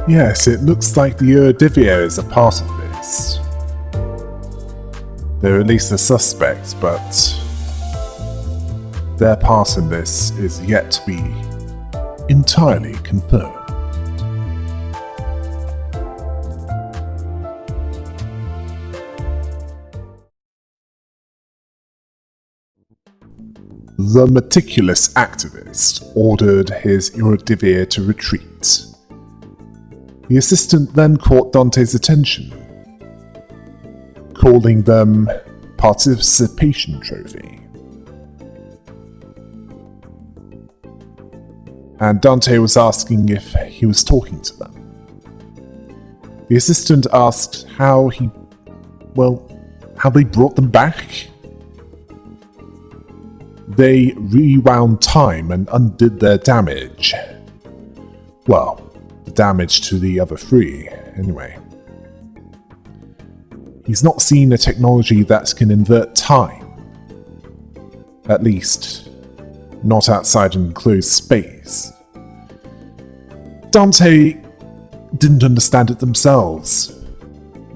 Yes, it looks like the Eredivier is a part of this. They're at least a suspect, but their part in this is yet to be entirely confirmed. The meticulous activist ordered his Eredivier to retreat. The assistant then caught Dante's attention, calling them participation trophy. And Dante was asking if he was talking to them. The assistant asked how they brought them back. They rewound time and undid their damage. Well, the damage to the other three, anyway. He's not seen a technology that can invert time. At least, not outside an enclosed space. Dante didn't understand it themselves.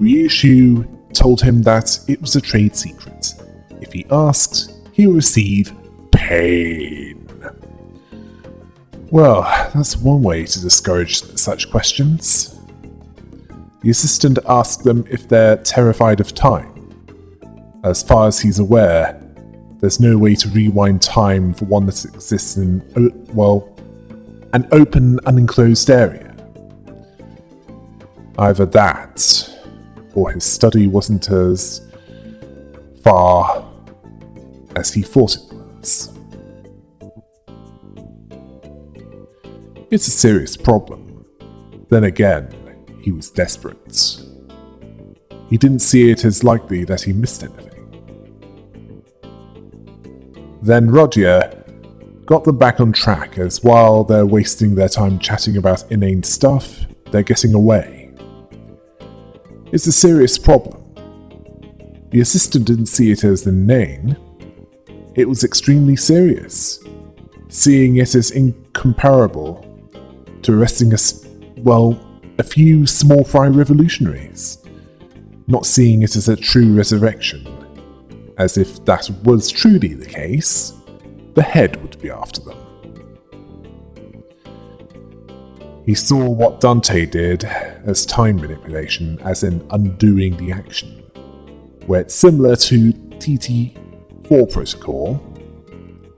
Ryushu told him that it was a trade secret. If he asked, he would receive pain. Well, that's one way to discourage such questions. The assistant asked them if they're terrified of time. As far as he's aware, there's no way to rewind time for one that exists in, an open, unenclosed area. Either that, or his study wasn't as far as he thought it was. It's a serious problem. Then again, he was desperate. He didn't see it as likely that he missed anything. Then Roger got them back on track, as while they're wasting their time chatting about inane stuff, they're getting away. It's a serious problem. The assistant didn't see it as inane. It was extremely serious, seeing it as incomparable to arresting a few small fry revolutionaries, not seeing it as a true resurrection, as if that was truly the case, the head would be after them. He saw what Dante did as time manipulation, as in undoing the action, where it's similar to TT4 protocol,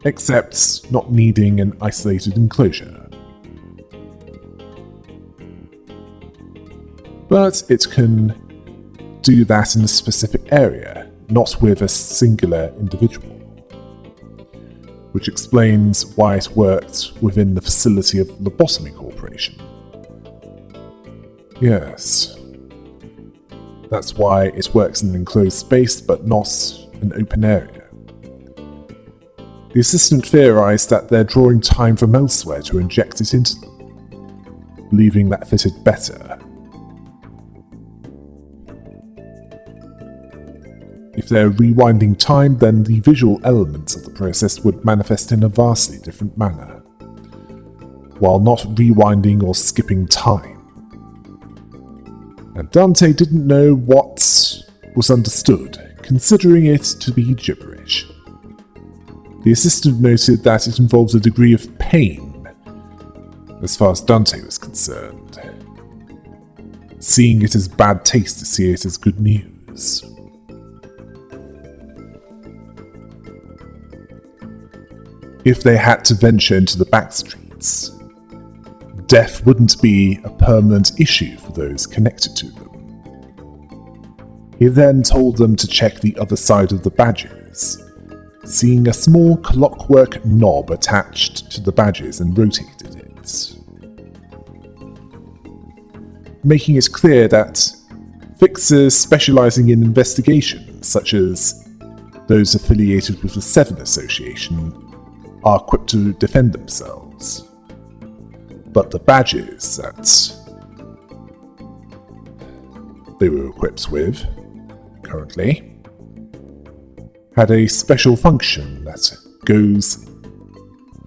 except not needing an isolated enclosure. But it can do that in a specific area, not with a singular individual. Which explains why it worked within the facility of Lobotomy Corporation. Yes. That's why it works in an enclosed space, but not an open area. The assistant theorized that they're drawing time from elsewhere to inject it into them, believing that fitted better. If they're rewinding time, then the visual elements of the process would manifest in a vastly different manner, while not rewinding or skipping time. And Dante didn't know what was understood, considering it to be gibberish. The assistant noted that it involves a degree of pain, as far as Dante was concerned, seeing it as bad taste to see it as good news. If they had to venture into the back streets, death wouldn't be a permanent issue for those connected to them. He then told them to check the other side of the badges, seeing a small clockwork knob attached to the badges, and rotated it, making it clear that fixers specializing in investigations, such as those affiliated with the Seven Association, are equipped to defend themselves. But the badges that they were equipped with, currently, had a special function that goes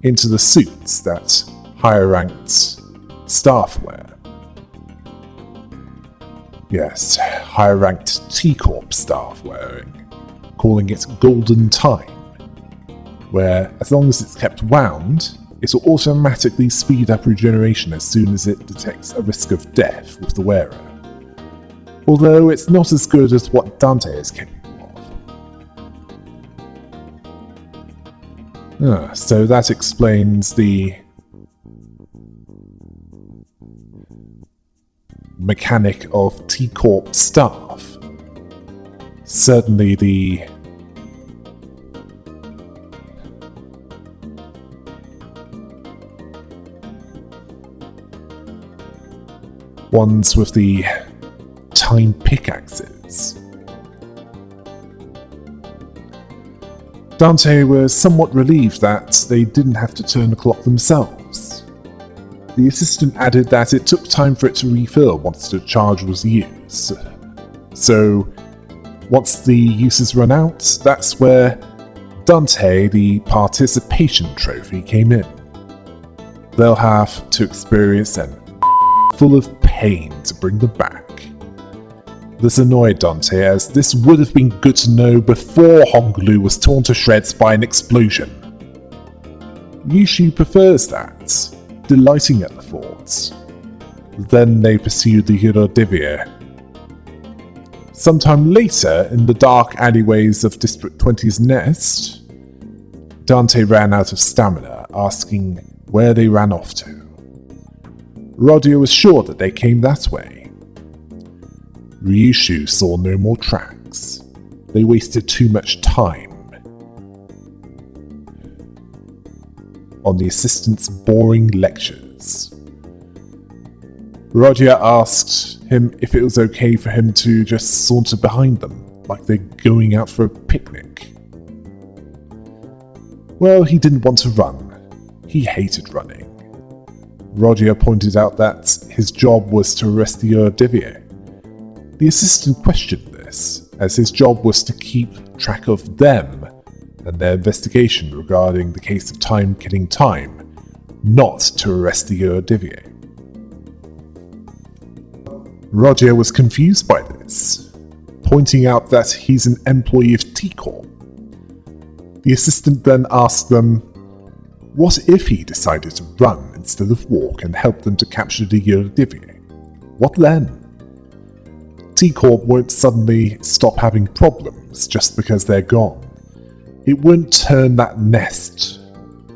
into the suits that higher-ranked staff wear, Yes, higher-ranked T-Corp staff wearing, calling it Golden Time, where as long as it's kept wound, it will automatically speed up regeneration as soon as it detects a risk of death with the wearer. Although it's not as good as what Dante is capable of. So that explains the mechanic of T-Corp staff. Certainly the ones with the time pickaxes. Dante was somewhat relieved that they didn't have to turn the clock themselves. The assistant added that it took time for it to refill once the charge was used. So, once the uses run out, that's where Dante, the participation trophy, came in. They'll have to experience an full of pain to bring them back. This annoyed Dante, as this would have been good to know before Honglu was torn to shreds by an explosion. Yushu prefers that, delighting at the thoughts. Then they pursued the Eurodivia. Sometime later, in the dark alleyways of District 20's nest, Dante ran out of stamina, asking where they ran off to. Rodio was sure that they came that way. Ryushu saw no more tracks. They wasted too much time on the assistant's boring lectures. Rodia asked him if it was okay for him to just saunter behind them, like they're going out for a picnic. Well, he didn't want to run. He hated running. Rodia pointed out that his job was to arrest the Eurodivia. The assistant questioned this, as his job was to keep track of them and their investigation regarding the case of time killing time, not to arrest the Eurodivia. Roger was confused by this, pointing out that he's an employee of T-Corp. The assistant then asked them, what if he decided to run instead of walk and help them to capture the Eurodivia? What then? T-Corp won't suddenly stop having problems just because they're gone. It won't turn that nest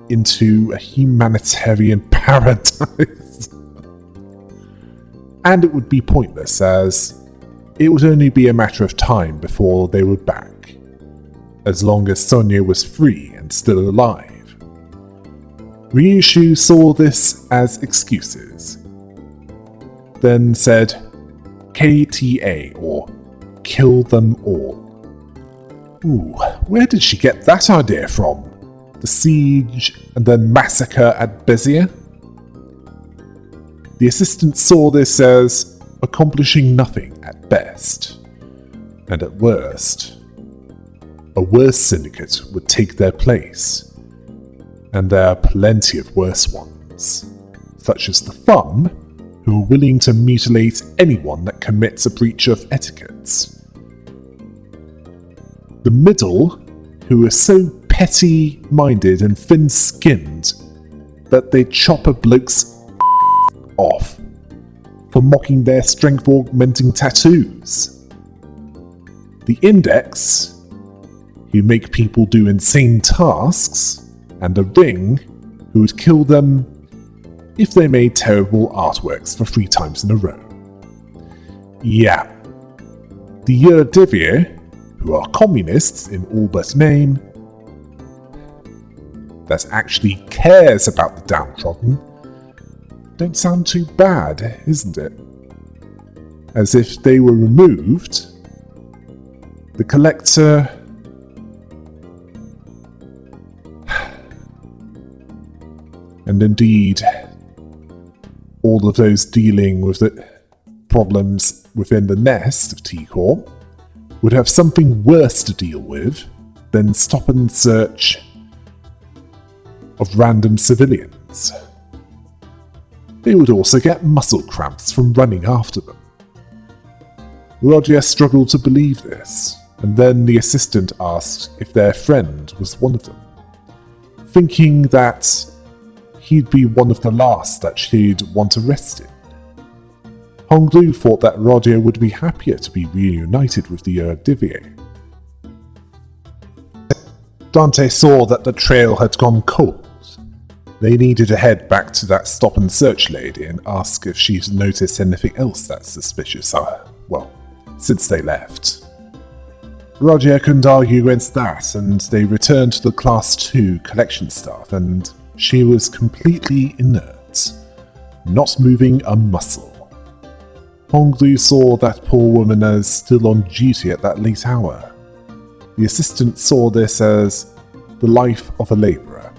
into a humanitarian paradise. And it would be pointless, as it would only be a matter of time before they were back, as long as Sonia was free and still alive. Ryushu saw this as excuses, then said, KTA, or kill them all. Ooh, where did she get that idea from? The siege and then massacre at Bezier? The assistant saw this as accomplishing nothing at best, and at worst, a worse syndicate would take their place, and there are plenty of worse ones, such as the Thumb, who are willing to mutilate anyone that commits a breach of etiquette. The Middle, who are so petty-minded and thin-skinned that they chop a bloke's off for mocking their strength-augmenting tattoos. The Index, who make people do insane tasks, and the Ring, who would kill them if they made terrible artworks for 3 times in a row. Yeah. The Eurodivia, who are communists in all but name, that actually cares about the downtrodden, don't sound too bad, isn't it? As if they were removed, the Collector and indeed all of those dealing with the problems within the nest of T-Corp would have something worse to deal with than stop and search of random civilians. They would also get muscle cramps from running after them. Roger struggled to believe this, and then the assistant asked if their friend was one of them, thinking that he'd be one of the last that she'd want arrested. Honglu thought that Roger would be happier to be reunited with the Eredivisie. Dante saw that the trail had gone cold. They needed to head back to that stop-and-search lady and ask if she'd noticed anything else that's suspicious, since they left. Roger couldn't argue against that, and they returned to the Class 2 collection staff, and she was completely inert, not moving a muscle. Honglu saw that poor woman as still on duty at that late hour. The assistant saw this as the life of a labourer.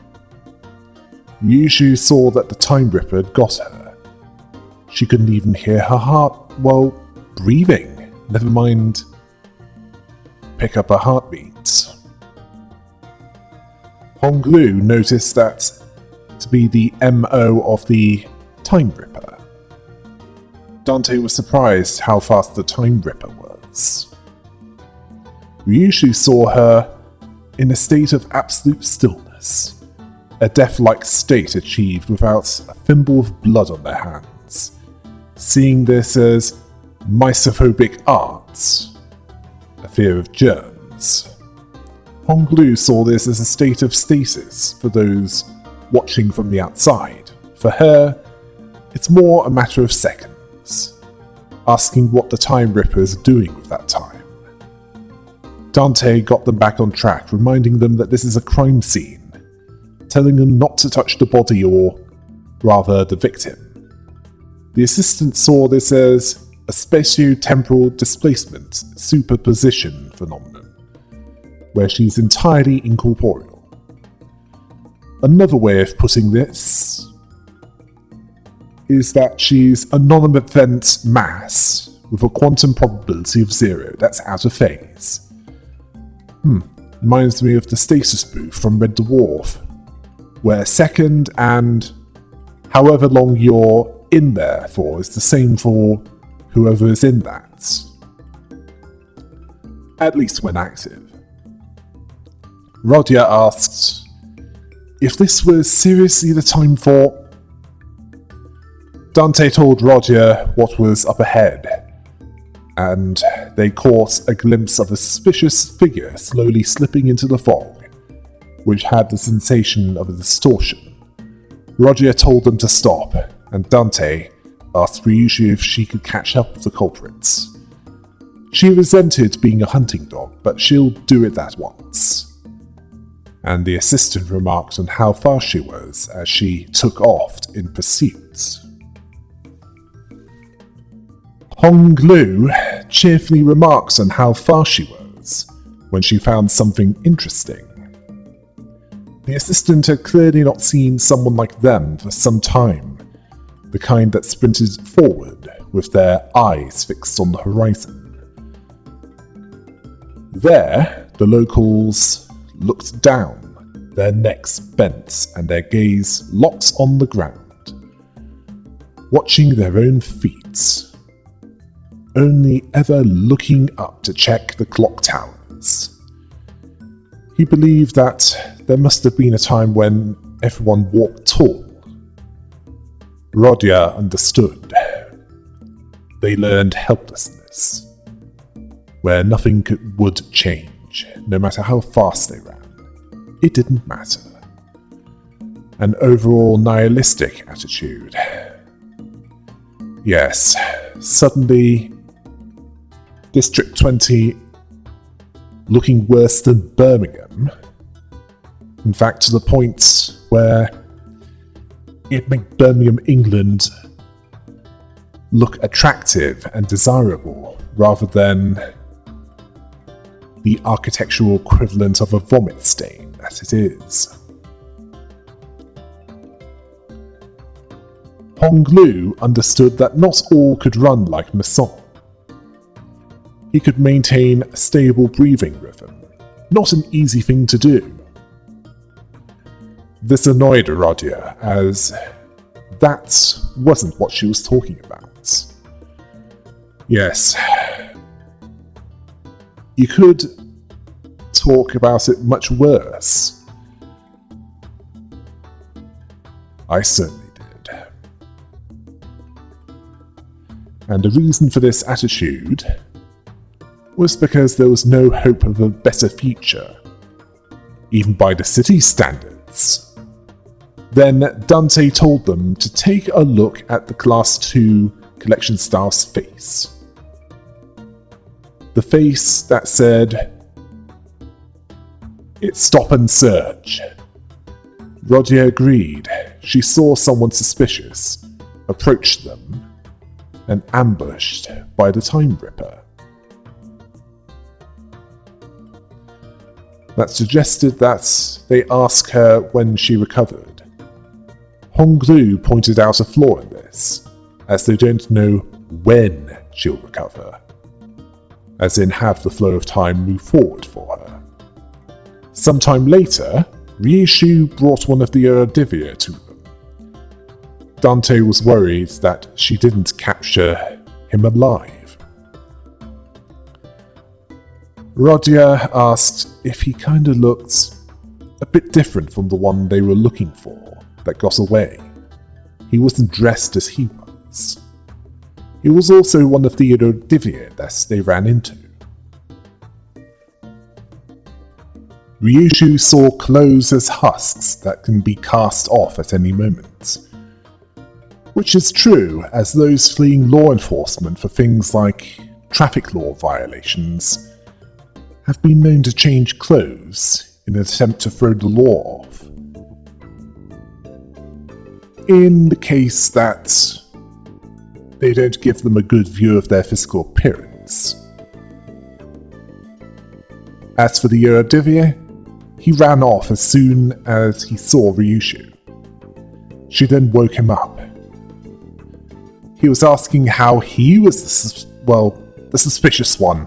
Ryushu saw that the Time Ripper had got her. She couldn't even hear her heart, breathing, never mind pick up her heartbeat. Honglu noticed that to be the MO of the Time Ripper. Dante was surprised how fast the Time Ripper was. Ryushu saw her in a state of absolute stillness, a death-like state achieved without a thimble of blood on their hands, seeing this as misophobic arts, a fear of germs. Honglu saw this as a state of stasis for those watching from the outside. For her, it's more a matter of seconds, asking what the Time Ripper is doing with that time. Dante got them back on track, reminding them that this is a crime scene, telling them not to touch the body or, rather, the victim. The assistant saw this as a spatio-temporal displacement superposition phenomenon, where she's entirely incorporeal. Another way of putting this is that she's a non-event mass with a quantum probability of 0 that's out of phase. Reminds me of the stasis booth from Red Dwarf, where second and however long you're in there for is the same for whoever is in that. At least when active. Rodia asked if this was seriously the time for... Dante told Roger what was up ahead, and they caught a glimpse of a suspicious figure slowly slipping into the fog, which had the sensation of a distortion. Roger told them to stop, and Dante asked Ryushu if she could catch up with the culprits. She resented being a hunting dog, but she'll do it that once. And the assistant remarked on how fast she was as she took off in pursuit. Honglu cheerfully remarks on how fast she was when she found something interesting. The assistant had clearly not seen someone like them for some time, the kind that sprinted forward with their eyes fixed on the horizon. There, the locals looked down, their necks bent and their gaze locked on the ground, watching their own feet, only ever looking up to check the clock towers. He believed that there must have been a time when everyone walked tall. Rodia understood. They learned helplessness, where nothing would change, no matter how fast they ran. It didn't matter. An overall nihilistic attitude. Yes, suddenly District 20 looking worse than Birmingham. In fact, to the point where it made Birmingham, England look attractive and desirable rather than the architectural equivalent of a vomit stain that it is. Honglu understood that not all could run like Masson. He could maintain a stable breathing rhythm, not an easy thing to do. This annoyed Rodia, as that wasn't what she was talking about. Yes, You could talk about it much worse. I certainly did. And the reason for this attitude was because there was no hope of a better future, even by the city's standards. Then Dante told them to take a look at the Class 2 collection staff's face. The face that said, "It's stop and search." Rodia agreed. She saw someone suspicious, approached them, and ambushed by the Time Ripper. That suggested that they ask her when she recovered. Honglu pointed out a flaw in this, as they don't know when she'll recover, as in have the flow of time move forward for her. Sometime later, Ryushu brought one of the Eredivia to them. Dante was worried that she didn't capture him alive. Rodia asked if he kinda looked a bit different from the one they were looking for that got away. He wasn't dressed as he was. He was also one of the Eredivia that they ran into. Ryushu saw clothes as husks that can be cast off at any moment. Which is true, as those fleeing law enforcement for things like traffic law violations have been known to change clothes in an attempt to throw the law off. In the case that they don't give them a good view of their physical appearance. As for the Eredivia, he ran off as soon as he saw Ryushu. She then woke him up. He was asking how he was the suspicious one.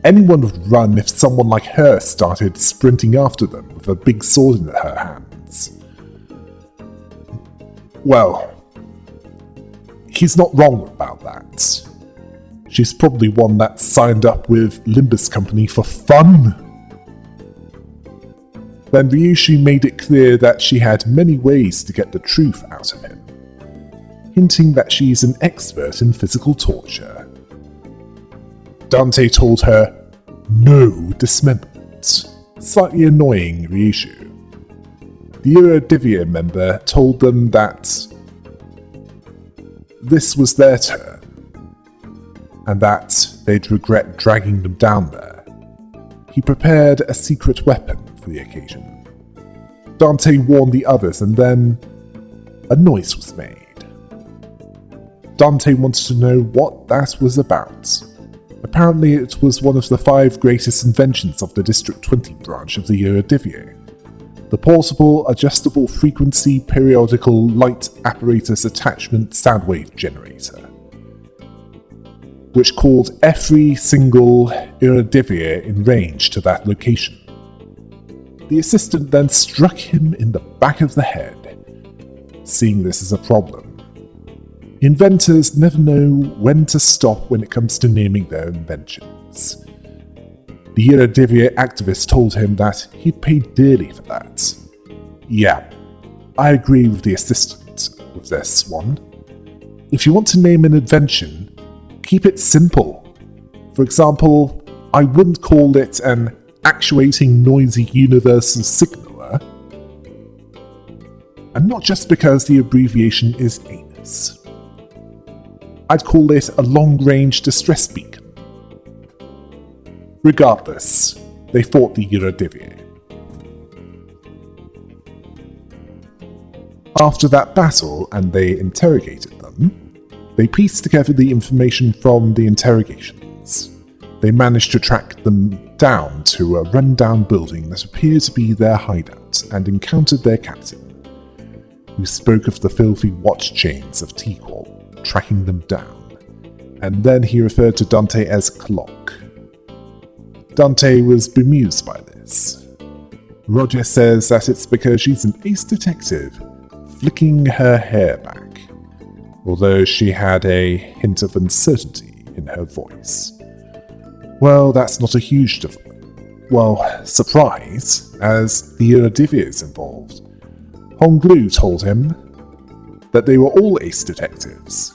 Anyone would run if someone like her started sprinting after them with a big sword in her hands. Well, he's not wrong about that. She's probably one that signed up with Limbus Company for fun. Then Ryushu made it clear that she had many ways to get the truth out of him, hinting that she's an expert in physical torture. Dante told her, "No dismemberment," slightly annoying Ryushu. The Eredivia member told them that this was their turn, and that they'd regret dragging them down there. He prepared a secret weapon for the occasion. Dante warned the others, and then a noise was made. Dante wanted to know what that was about. Apparently it was one of the 5 greatest inventions of the District 20 branch of the Eredivia. The portable, adjustable frequency periodical light apparatus attachment sound wave generator, which called every single Eredivia in range to that location. The assistant then struck him in the back of the head, seeing this as a problem. Inventors never know when to stop when it comes to naming their inventions. The Eredivia activist told him that he'd pay dearly for that. Yeah, I agree with the assistant with this one. If you want to name an invention, keep it simple. For example, I wouldn't call it an actuating noisy universal signaler. And not just because the abbreviation is ANUS. I'd call it a long-range distress beacon. Regardless, they fought the Eredivia. After that battle, and they interrogated them, they pieced together the information from the interrogations. They managed to track them down to a run-down building that appeared to be their hideout, and encountered their captain, who spoke of the filthy watch chains of T-Corp tracking them down, and then he referred to Dante as Clock. Dante was bemused by this. Roger says that it's because she's an ace detective, flicking her hair back, although she had a hint of uncertainty in her voice. Well, that's not a huge surprise, as the Eredivisie is involved. Honglu told him that they were all ace detectives.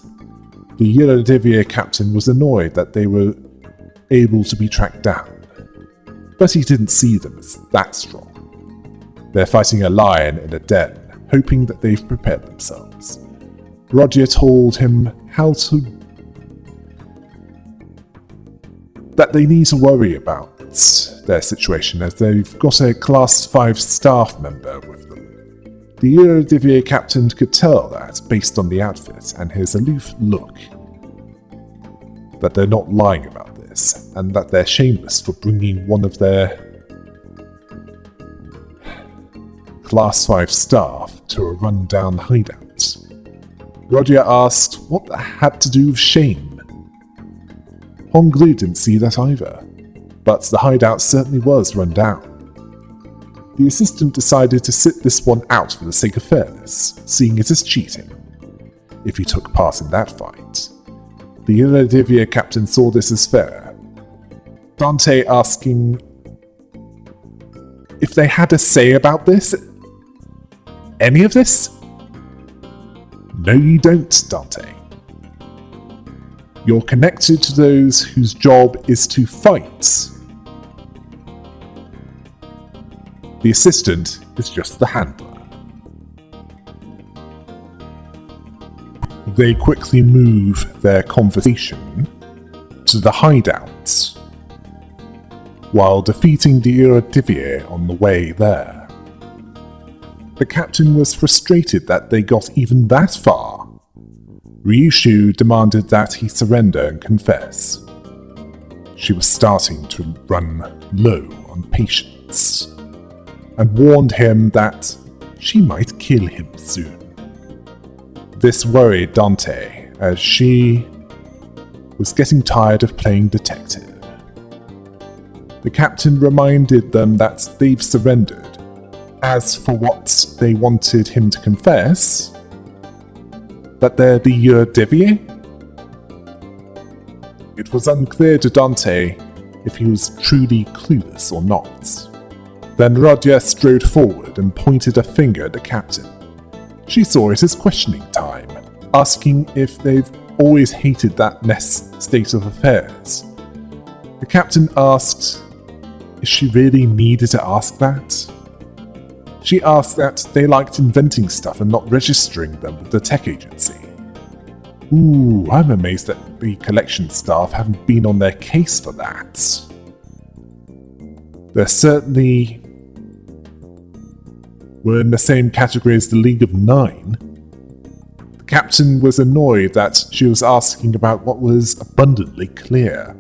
The Eredivisie captain was annoyed that they were able to be tracked down, but he didn't see them as that strong. They're fighting a lion in a den, hoping that they've prepared themselves. Roger told him that they need to worry about their situation as they've got a Class 5 staff member with them. The Eredivisie captain could tell that, based on the outfit and his aloof look, that they're not lying about this, and that they're shameless for bringing one of their Class 5 staff to a run-down hideout. Roger asked what that had to do with shame. Honglu didn't see that either, but the hideout certainly was run down. The assistant decided to sit this one out for the sake of fairness, seeing it as cheating, if he took part in that fight. The Eredivisie captain saw this as fair. Dante asking if they had a say about this? Any of this? No, you don't, Dante. You're connected to those whose job is to fight. The assistant is just the handler. They quickly move their conversation to the hideout, while defeating the Eredivisie on the way there. The captain was frustrated that they got even that far. Ryushu demanded that he surrender and confess. She was starting to run low on patience, and warned him that she might kill him soon. This worried Dante, as she was getting tired of playing detective. The captain reminded them that they've surrendered. As for what they wanted him to confess, that they're the Eredivisie? It was unclear to Dante if he was truly clueless or not. Then Roger strode forward and pointed a finger at the captain. She saw it as questioning time, asking if they've always hated that state of affairs. The captain asked if she really needed to ask that. She asked that they liked inventing stuff and not registering them with the tech agency. Ooh, I'm amazed that the collection staff haven't been on their case for that. They're certainly were in the same category as the League of Nine. The captain was annoyed that she was asking about what was abundantly clear,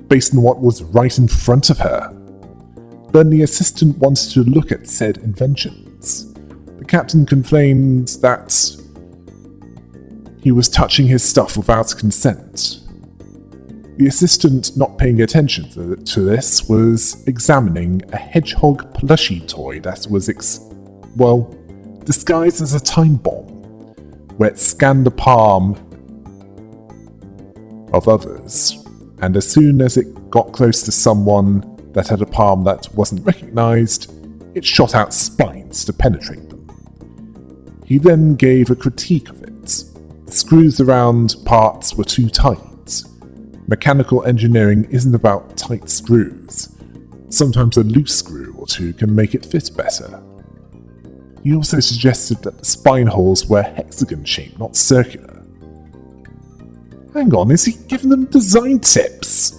based on what was right in front of her. Then the assistant wanted to look at said inventions. The captain complained that he was touching his stuff without consent. The assistant, not paying attention to this, was examining a hedgehog plushie toy that was disguised as a time bomb, where it scanned the palm of others, and as soon as it got close to someone that had a palm that wasn't recognized, it shot out spines to penetrate them. He then gave a critique of it. The screws around parts were too tight. Mechanical engineering isn't about tight screws. Sometimes a loose screw or two can make it fit better. He also suggested that the spine holes were hexagon-shaped, not circular. Hang on, is he giving them design tips?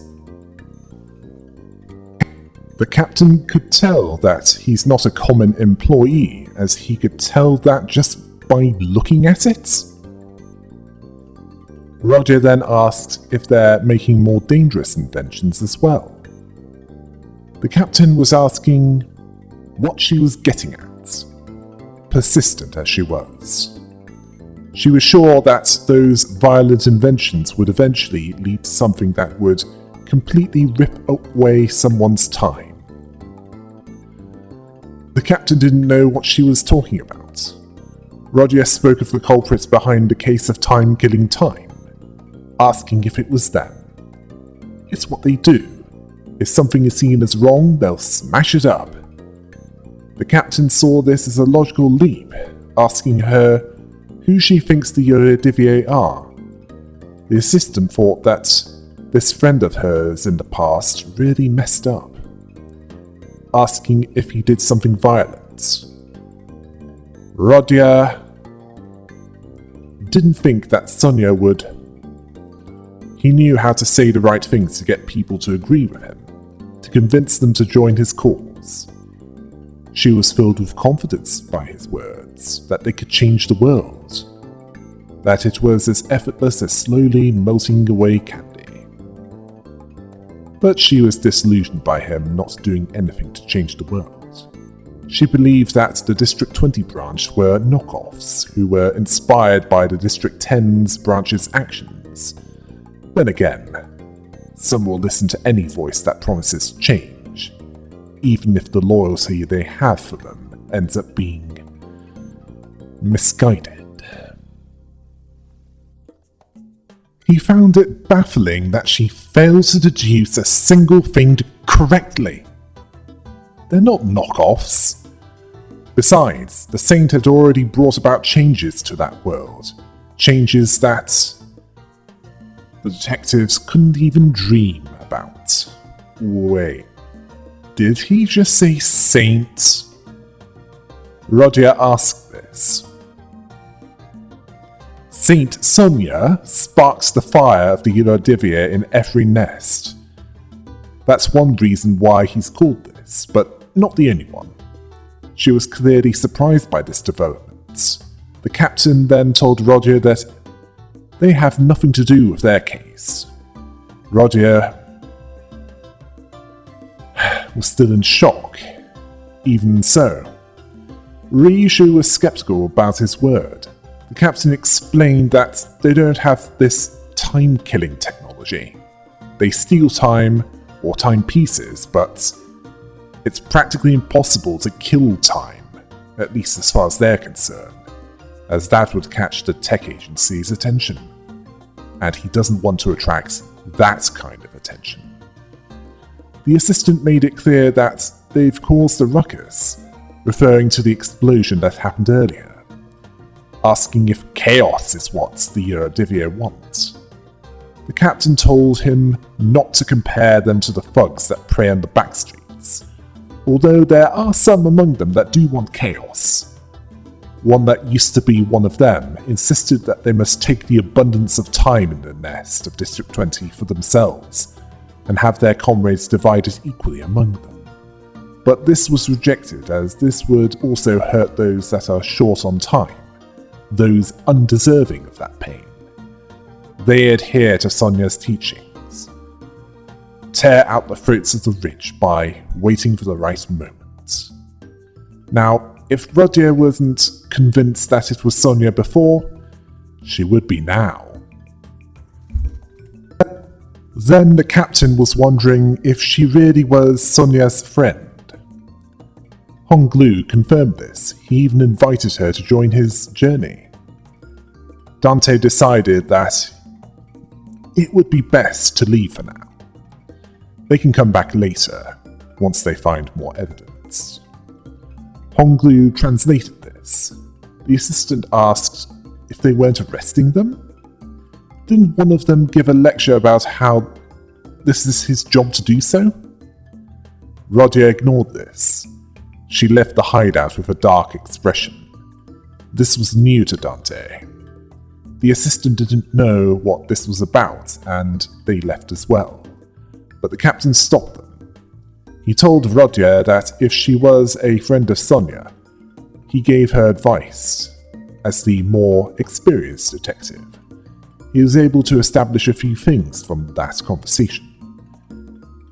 The captain could tell that he's not a common employee, as he could tell that just by looking at it. Roger then asked if they're making more dangerous inventions as well. The captain was asking what she was getting at, persistent as she was. She was sure that those violent inventions would eventually lead to something that would completely rip away someone's time. The captain didn't know what she was talking about. Roger spoke of the culprits behind the case of time killing time, asking if it was them. It's what they do. If something is seen as wrong, they'll smash it up. The captain saw this as a logical leap, asking her who she thinks the Eredivisie are. The assistant thought that this friend of hers in the past really messed up, asking if he did something violent. Rodia didn't think that Sonia would. He knew how to say the right things to get people to agree with him, to convince them to join his cause. She was filled with confidence by his words, that they could change the world, that it was as effortless as slowly melting away candy. But she was disillusioned by him not doing anything to change the world. She believed that the District 20 branch were knockoffs who were inspired by the District 10's branch's actions. Then again, some will listen to any voice that promises change, even if the loyalty they have for them ends up being misguided. He found it baffling that she failed to deduce a single thing correctly. They're not knockoffs. Besides, the Saint had already brought about changes to that world, changes that the detectives couldn't even dream about. Wait, did he just say Saint? Rodia asked this. Saint Sonia sparks the fire of the Eredivisie in every nest. That's one reason why he's called this, but not the only one. She was clearly surprised by this development. The captain then told Rodia that they have nothing to do with their case. Rodia was still in shock. Even so, Ryushu was skeptical about his word. The captain explained that they don't have this time-killing technology. They steal time or time pieces, but it's practically impossible to kill time, at least as far as they're concerned, as that would catch the tech agency's attention. And he doesn't want to attract that kind of attention. The assistant made it clear that they've caused a ruckus, referring to the explosion that happened earlier, asking if chaos is what the Eredivisie wants. The captain told him not to compare them to the thugs that prey on the backstreets, although there are some among them that do want chaos. One that used to be one of them insisted that they must take the abundance of time in the nest of District 20 for themselves, and have their comrades divided equally among them. But this was rejected, as this would also hurt those that are short on time, those undeserving of that pain. They adhere to Sonia's teachings. Tear out the throats of the rich by waiting for the right moment. Now, if Rodia wasn't convinced that it was Sonia before, she would be now. Then the captain was wondering if she really was Sonia's friend. Honglu confirmed this. He even invited her to join his journey. Dante decided that it would be best to leave for now. They can come back later, once they find more evidence. Honglu translated this. The assistant asked if they weren't arresting them. Didn't one of them give a lecture about how this is his job to do so? Rodia ignored this. She left the hideout with a dark expression. This was new to Dante. The assistant didn't know what this was about, and they left as well. But the captain stopped them. He told Rodia that if she was a friend of Sonia, he gave her advice. As the more experienced detective, he was able to establish a few things from that conversation.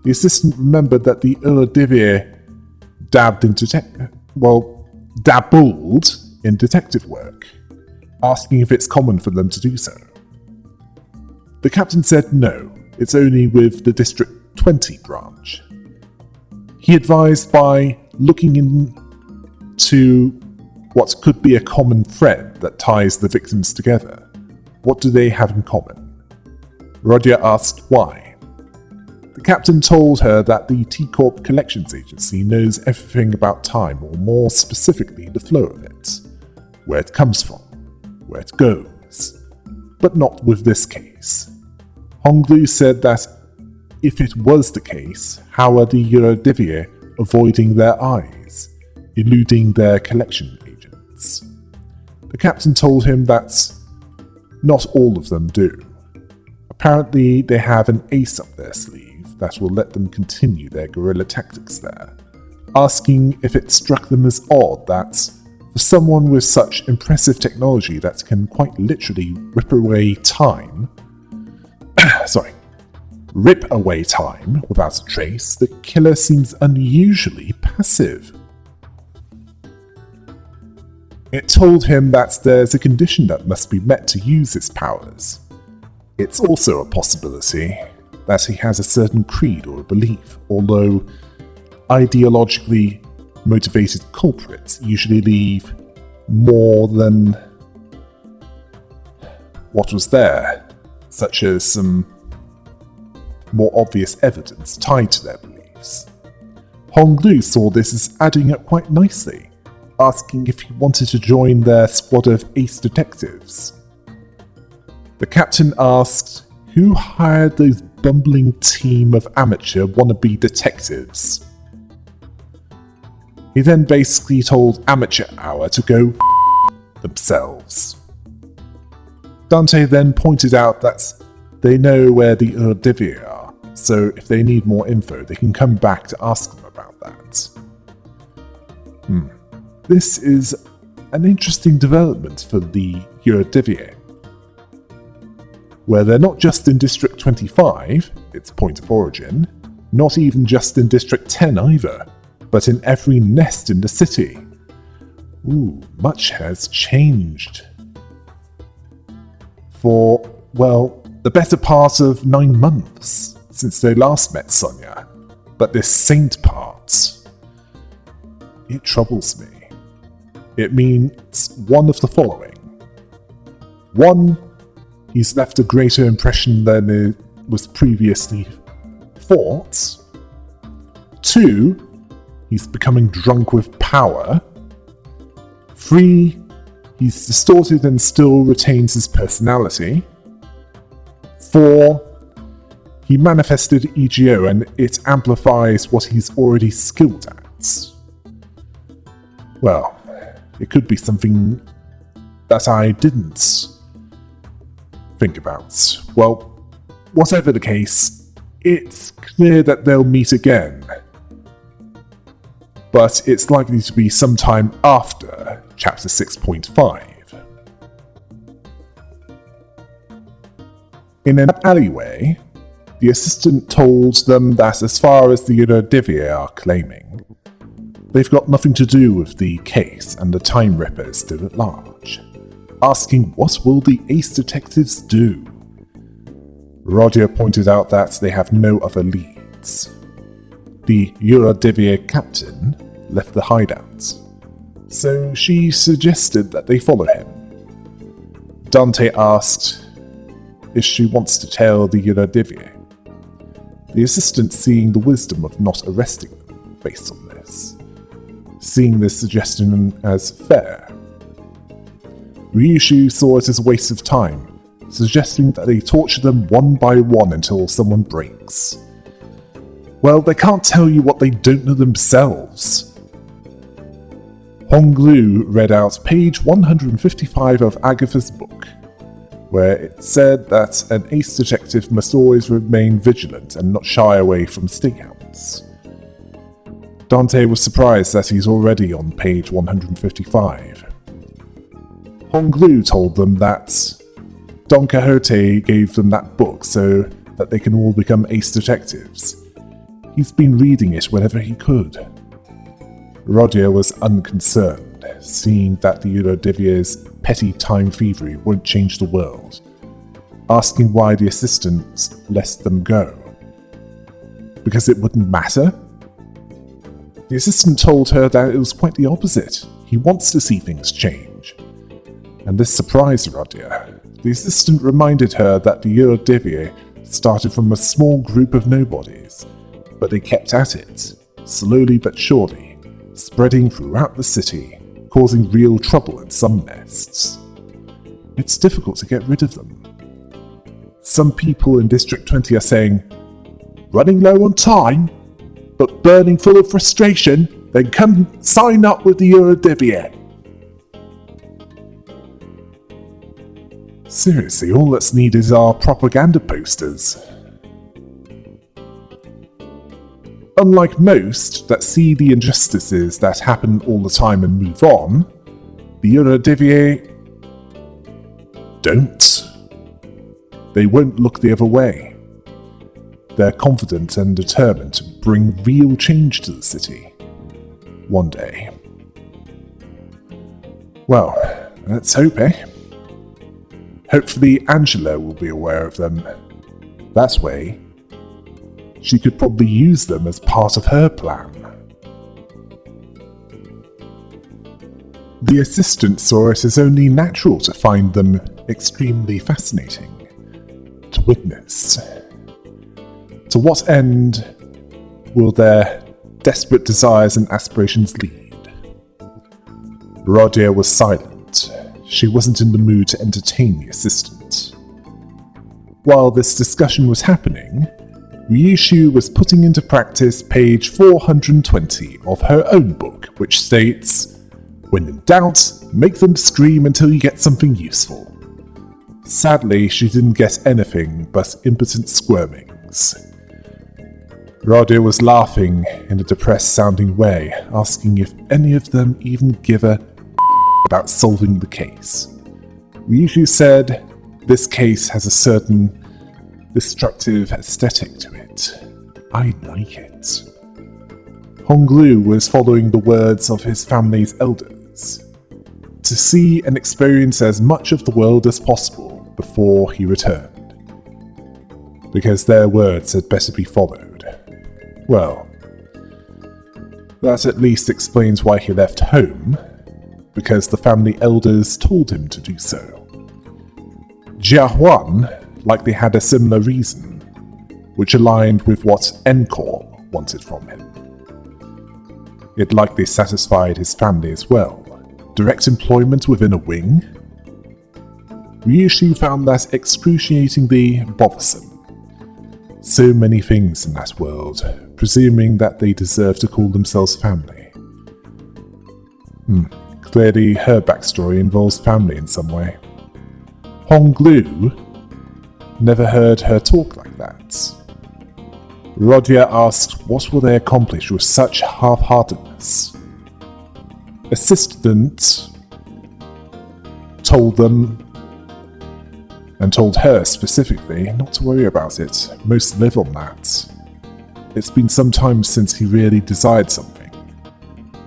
The assistant remembered that the Eredivisie dabbled in detective work, asking if it's common for them to do so. The captain said no, it's only with the District 20 branch. He advised by looking into what could be a common thread that ties the victims together. What do they have in common? Rodia asked why. The captain told her that the T-Corp Collections Agency knows everything about time, or more specifically the flow of it, where it comes from, where it goes, but not with this case. Honglu said that if it was the case, how are the Eurodivier avoiding their eyes, eluding their collection agents? The captain told him that not all of them do. Apparently, they have an ace up their sleeve that will let them continue their guerrilla tactics there, asking if it struck them as odd that, for someone with such impressive technology that can quite literally rip away time without a trace, the killer seems unusually passive. It told him that there's a condition that must be met to use its powers. It's also a possibility that he has a certain creed or belief, although ideologically motivated culprits usually leave more than what was there, such as some more obvious evidence tied to their beliefs. Honglu saw this as adding up quite nicely, asking if he wanted to join their squad of ace detectives. The captain asked who hired those bumbling team of amateur wannabe detectives. He then basically told Amateur Hour to go themselves. Dante then pointed out that they know where the Eurodivier are, so if they need more info, they can come back to ask them about that. This is an interesting development for the Eurodivier, where they're not just in District 25, its point of origin, not even just in District 10 either, but in every nest in the city. Much has changed. For, well, the better part of 9 months since they last met Sonia. But this saint part, it troubles me. It means one of the following. 1, he's left a greater impression than it was previously thought. 2, he's becoming drunk with power. 3, he's distorted and still retains his personality. 4, he manifested EGO and it amplifies what he's already skilled at. Well, it could be something that I didn't think about. Well, whatever the case, it's clear that they'll meet again. But it's likely to be sometime after Chapter 6.5. In an alleyway, the assistant told them that as far as the Eurodivier are claiming, they've got nothing to do with the case and the Time Ripper is still at large, asking what will the ace detectives do. Roger pointed out that they have no other leads. The Eurodivier captain left the hideout, so she suggested that they follow him. Dante asked if she wants to tell the Eurodivier. The assistant seeing the wisdom of not arresting them based on this, seeing this suggestion as fair. Ryushu saw it as a waste of time, suggesting that they torture them one by one until someone breaks. Well, they can't tell you what they don't know themselves. Honglu read out page 155 of Agatha's book, where it said that an ace detective must always remain vigilant and not shy away from stakeouts. Dante was surprised that he's already on page 155. Honglu told them that Don Quixote gave them that book so that they can all become ace detectives. He's been reading it whenever he could. Roger was unconcerned, seeing that the Eurodivier's petty time thievery won't change the world, asking why the assistant let them go. Because it wouldn't matter? The assistant told her that it was quite the opposite. He wants to see things change. And this surprised Roger. The assistant reminded her that the Eurodivier started from a small group of nobodies, but they kept at it, slowly but surely, spreading throughout the city, causing real trouble in some nests. It's difficult to get rid of them. Some people in District 20 are saying, running low on time, but burning full of frustration, then come sign up with the Eurodivia. Seriously, all that's needed are propaganda posters. Unlike most that see the injustices that happen all the time and move on, the Eurodivia don't. They won't look the other way. They're confident and determined to bring real change to the city. One day. Well, let's hope, eh? Hopefully Angela will be aware of them. That way, she could probably use them as part of her plan. The assistant saw it as only natural to find them extremely fascinating to witness. To what end will their desperate desires and aspirations lead? Rodia was silent. She wasn't in the mood to entertain the assistant. While this discussion was happening, Ryushu was putting into practice page 420 of her own book, which states, "When in doubt, make them scream until you get something useful." Sadly, she didn't get anything but impotent squirmings. Rodia was laughing in a depressed-sounding way, asking if any of them even give a about solving the case. Ryushu said, "This case has a certain destructive aesthetic to it. I like it." Honglu was following the words of his family's elders, to see and experience as much of the world as possible before he returned, because their words had better be followed. Well, that at least explains why he left home, because the family elders told him to do so. Jiahuan likely had a similar reason, which aligned with what Encore wanted from him. It likely satisfied his family as well. Direct employment within a wing? Ryushu found that excruciatingly bothersome. So many things in that world, presuming that they deserve to call themselves family. Clearly her backstory involves family in some way. Honglu never heard her talk like that. Rodia asked what will they accomplish with such half-heartedness. Assistant told them, and told her specifically, not to worry about it, most live on that. It's been some time since he really desired something.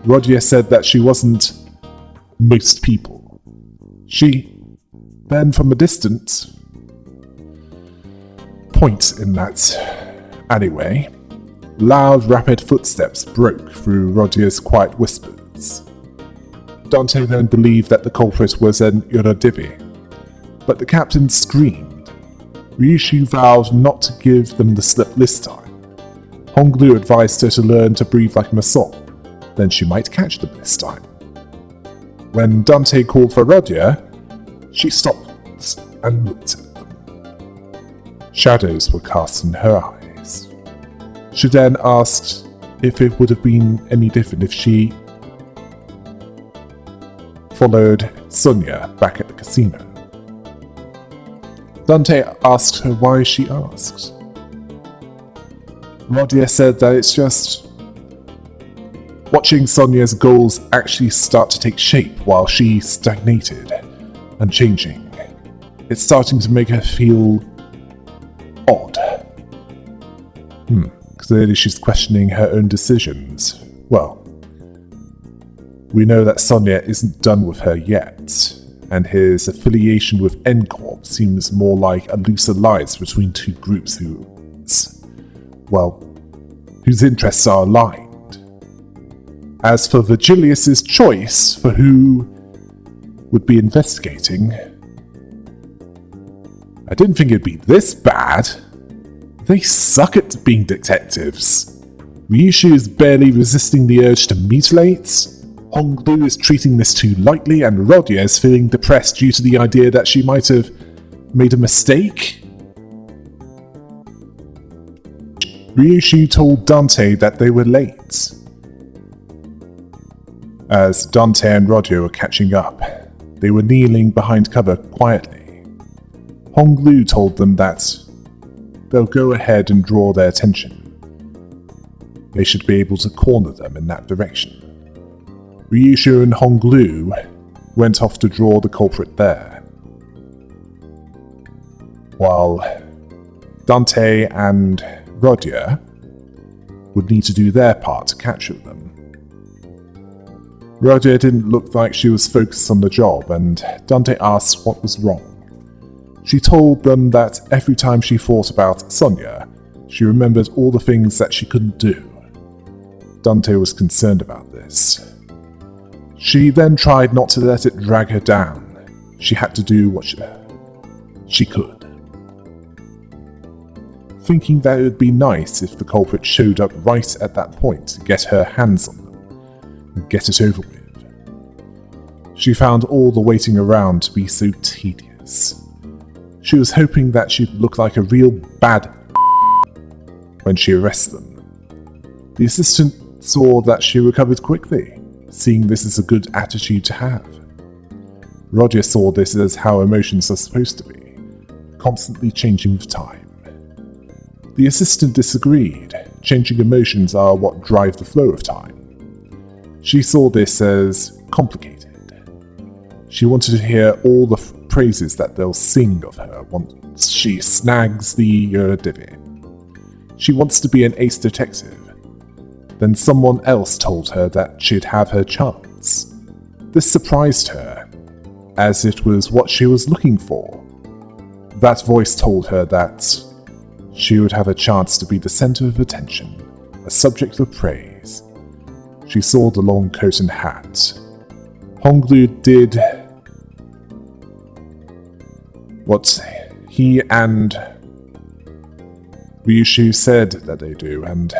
Rodia said that she wasn't most people. She, then from a distant point in that alleyway, loud rapid footsteps broke through Rodia's quiet whispers. Dante then believed that the culprit was an Uradivi, but the captain screamed. Ryushu vowed not to give them the slip this time. Honglu advised her to learn to breathe like a Masol, then she might catch them this time. When Dante called for Rodia, she stopped and looked at them. Shadows were cast in her eyes. She then asked if it would have been any different if she followed Sonia back at the casino. Dante asked her why she asked. Rodia said that it's just watching Sonia's goals actually start to take shape while she stagnated, unchanging. It's starting to make her feel odd. Clearly she's questioning her own decisions. Well, we know that Sonia isn't done with her yet, and his affiliation with N-Corp seems more like a loose alliance between two groups whose interests are aligned. As for Virgilius's choice for who would be investigating, I didn't think it'd be this bad. They suck at being detectives. Ryushu is barely resisting the urge to mutilate. Honglu is treating this too lightly, and Rodya is feeling depressed due to the idea that she might have made a mistake. Ryushu told Dante that they were late. As Dante and Rodya were catching up, they were kneeling behind cover quietly. Honglu told them that they'll go ahead and draw their attention. They should be able to corner them in that direction. Ryushu and Honglu went off to draw the culprit there, while Dante and Rodya would need to do their part to capture them. Rodya didn't look like she was focused on the job, and Dante asked what was wrong. She told them that every time she thought about Sonia, she remembered all the things that she couldn't do. Dante was concerned about this. She then tried not to let it drag her down. She had to do what she could. Thinking that it would be nice if the culprit showed up right at that point to get her hands on them and get it over with. She found all the waiting around to be so tedious. She was hoping that she'd look like a real bad when she arrests them. The assistant saw that she recovered quickly, seeing this as a good attitude to have. Rodya saw this as how emotions are supposed to be, constantly changing with time. The assistant disagreed. Changing emotions are what drive the flow of time. She saw this as complicated. She wanted to hear all the praises that they'll sing of her once she snags the Eurodivi. She wants to be an ace detective. Then someone else told her that she'd have her chance. This surprised her, as it was what she was looking for. That voice told her that she would have a chance to be the center of attention, a subject of praise. She saw the long coat and hat. Honglu did what he and Ryushu said that they do, and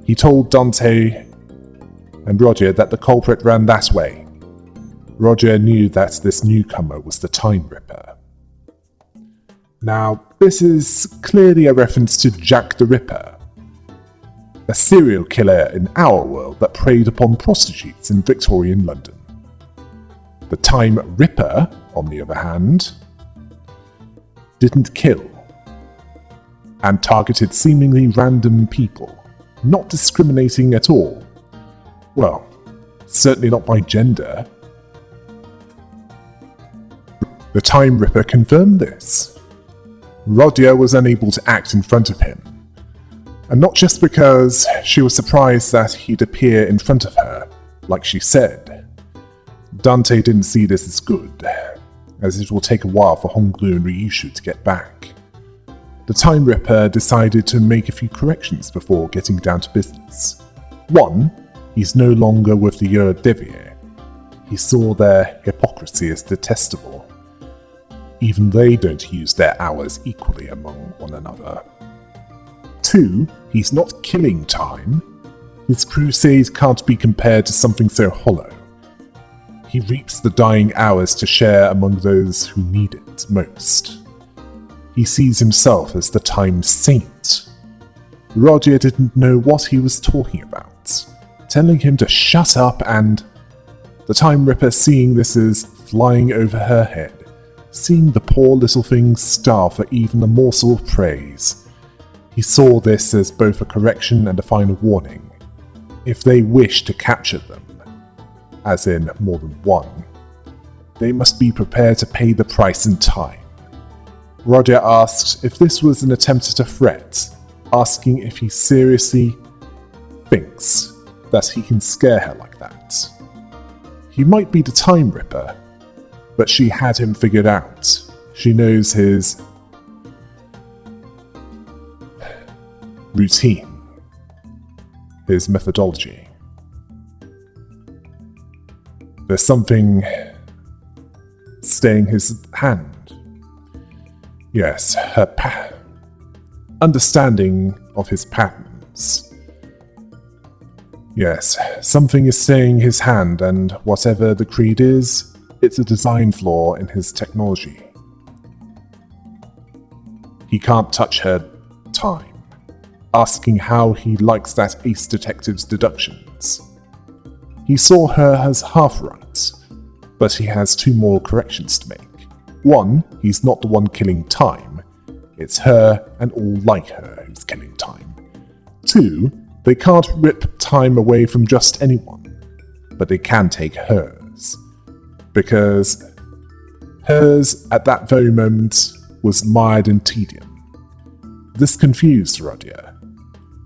he told Dante and Rodya that the culprit ran that way. Rodya knew that this newcomer was the Time Ripper. Now, this is clearly a reference to Jack the Ripper, a serial killer in our world that preyed upon prostitutes in Victorian London. The Time Ripper, on the other hand, didn't kill, and targeted seemingly random people, not discriminating at all. Well, certainly not by gender. The Time Ripper confirmed this. Rodya was unable to act in front of him, and not just because she was surprised that he'd appear in front of her, like she said. Dante didn't see this as good, as it will take a while for Honglu and Ryushu to get back. The Time Ripper decided to make a few corrections before getting down to business. 1. He's no longer with the Eurodivier. He saw their hypocrisy as detestable. Even they don't use their hours equally among one another. 2. He's not killing time. His crusade can't be compared to something so hollow. He reaps the dying hours to share among those who need it most. He sees himself as the Time Saint. Rodya didn't know what he was talking about, telling him to shut up, and the Time Ripper seeing this as flying over her head, seeing the poor little thing starve for even a morsel of praise. He saw this as both a correction and a final warning. If they wish to capture them, as in more than one, they must be prepared to pay the price in time. Rodya asked if this was an attempt at a threat, asking if he seriously thinks that he can scare her like that. He might be the Time Ripper, but she had him figured out. She knows his routine, his methodology. There's something staying his hand. Yes, her understanding of his patterns. Yes, something is staying his hand, and whatever the creed is, it's a design flaw in his technology. He can't touch her time, asking how he likes that ace detective's deductions. He saw her as half right, but he has 2 more corrections to make. 1, he's not the one killing time. It's her and all like her who's killing time. 2, they can't rip time away from just anyone, but they can take hers. Because hers, at that very moment, was mired in tedium. This confused Rodia.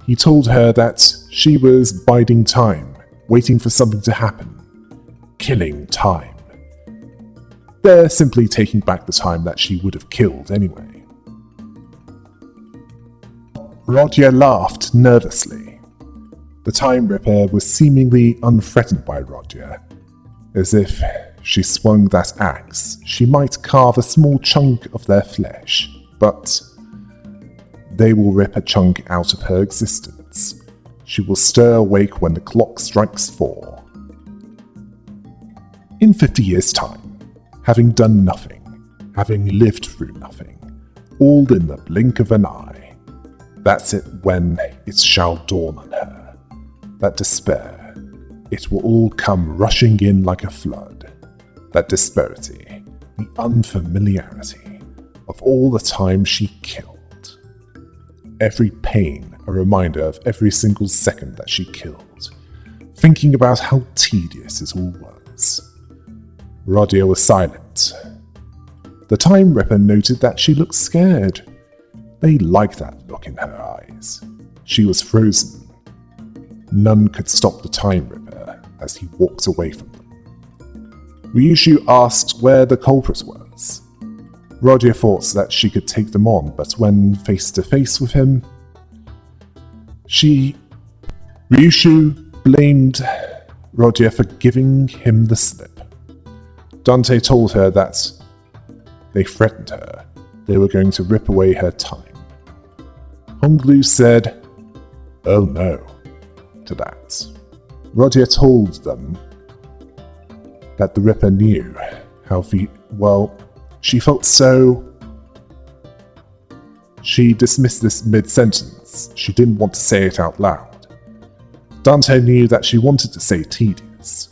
He told her that she was biding time, waiting for something to happen. Killing time. They're simply taking back the time that she would have killed anyway. Rodia laughed nervously. The Time Ripper was seemingly unthreatened by Rodia. As if she swung that axe, she might carve a small chunk of their flesh, but they will rip a chunk out of her existence. She will stir awake when the clock strikes 4. In 50 years' time, having done nothing, having lived through nothing, all in the blink of an eye, that's it when it shall dawn on her. That despair, it will all come rushing in like a flood. That disparity, the unfamiliarity of all the time she killed. Every pain a reminder of every single second that she killed, thinking about how tedious it all was. Rodia was silent. The Time Ripper noted that she looked scared. They liked that look in her eyes. She was frozen. None could stop the Time Ripper as he walked away from them. Ryushu asked where the culprit was. Rodia thought that she could take them on, but when face to face with him, Ryushu blamed Rodia for giving him the slip. Dante told her that they threatened her. They were going to rip away her time. Honglu said, "Oh no," to that. Rodia told them that the Ripper knew how she felt so. She dismissed this mid-sentence. She didn't want to say it out loud. Dante knew that she wanted to say tedious.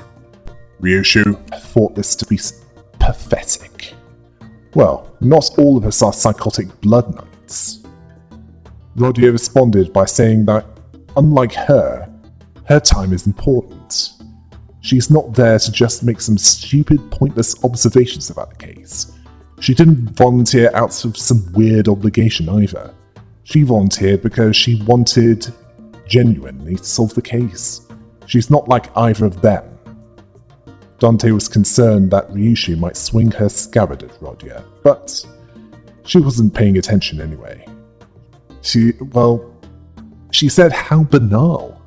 Ryushu thought this to be pathetic. Well, not all of us are psychotic blood knights. Rodia responded by saying that, unlike her time is important. She's not there to just make some stupid, pointless observations about the case. She didn't volunteer out of some weird obligation either. She volunteered because she wanted genuinely to solve the case. She's not like either of them. Dante was concerned that Ryushu might swing her scabbard at Rodia, but she wasn't paying attention anyway. She said how banal.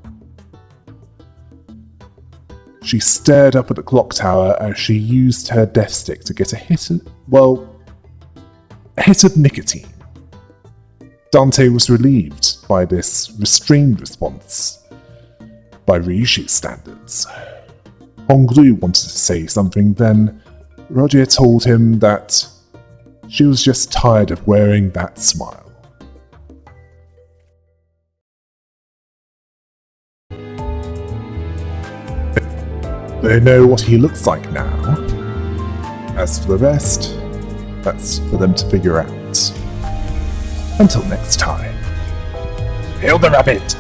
She stared up at the clock tower as she used her death stick to get a hit of nicotine. Dante was relieved by this restrained response by Ryushu's standards. Honglu wanted to say something, then Rodia told him that she was just tired of wearing that smile. They know what he looks like now. As for the rest, that's for them to figure out. Until next time, hail the rabbit!